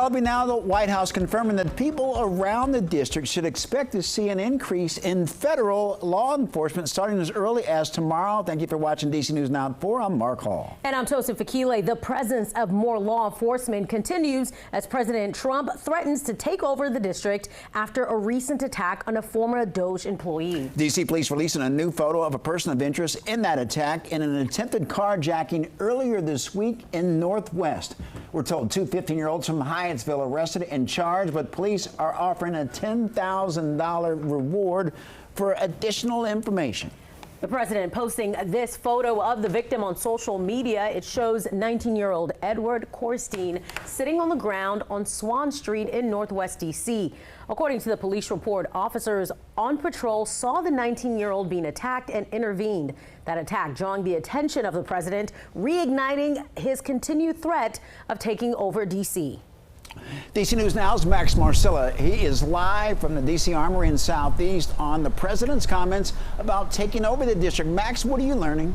developing now. The White House confirming that people around the district should expect to see an increase in federal law enforcement starting as early as tomorrow. Thank you for watching DC News Now at 4. I'm Mark Hall. And I'm Tosin Fakile. The presence of more law enforcement continues as President Trump threatens to take over the district after a recent attack on a former DOJ employee. DC police releasing a new photo of a person of interest in that attack in an attempted carjacking earlier this week in Northwest. We're told two 15-year-olds from Hyattsville arrested and charged, but police are offering a $10,000 reward for additional information. The president posting this photo of the victim on social media. It shows 19-year-old Edward Korstein sitting on the ground on Swan Street in Northwest D.C. According to the police report, officers on patrol saw the 19-year-old being attacked and intervened. That attack drawing the attention of the president, reigniting his continued threat of taking over D.C. DC News Now's Max Marcilla. He is live from the DC Armory in Southeast on the president's comments about taking over the district. Max, what are you learning?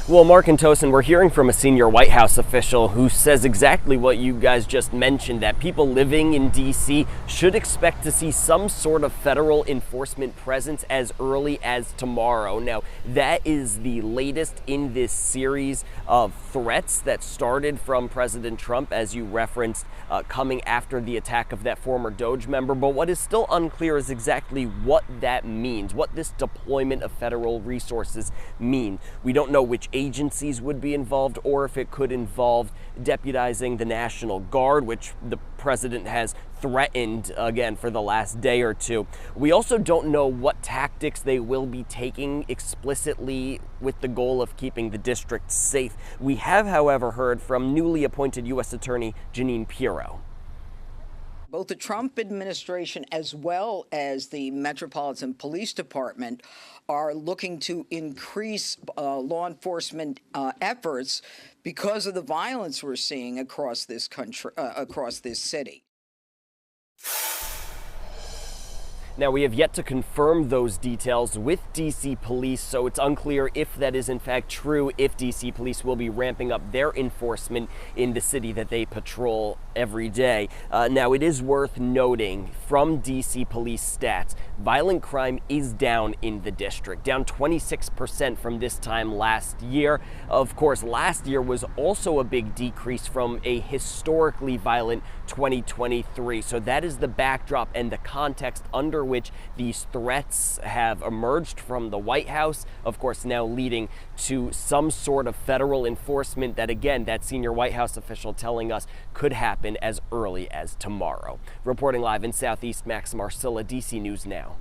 Well, Mark and Tosin, we're hearing from a senior White House official who says exactly what you guys just mentioned, that people living in D.C. should expect to see some sort of federal enforcement presence as early as tomorrow. Now, that is the latest in this series of threats that started from President Trump, as you referenced, coming after the attack of that former DOJ member. But what is still unclear is exactly what that means, what this deployment of federal resources mean. We don't know which agencies would be involved, or if it could involve deputizing the National Guard, which the president has threatened again for the last day or two. We also don't know what tactics they will be taking explicitly with the goal of keeping the district safe. We have, however, heard from newly appointed U.S. Attorney Jeanine Pirro. Both the Trump administration as well as the Metropolitan Police Department are looking to increase law enforcement efforts because of the violence we're seeing across this country, across this city. Now, we have yet to confirm those details with DC Police, so it's unclear if that is in fact true, if DC Police will be ramping up their enforcement in the city that they patrol every day. Now, it is worth noting from DC Police stats, violent crime is down in the district, down 26% from this time last year. Of course, last year was also a big decrease from a historically violent 2023. So that is the backdrop and the context under which these threats have emerged from the White House, of course, now leading to some sort of federal enforcement that, again, that senior White House official telling us could happen as early as tomorrow. Reporting live in Southeast, Max Marcilla, DC News Now.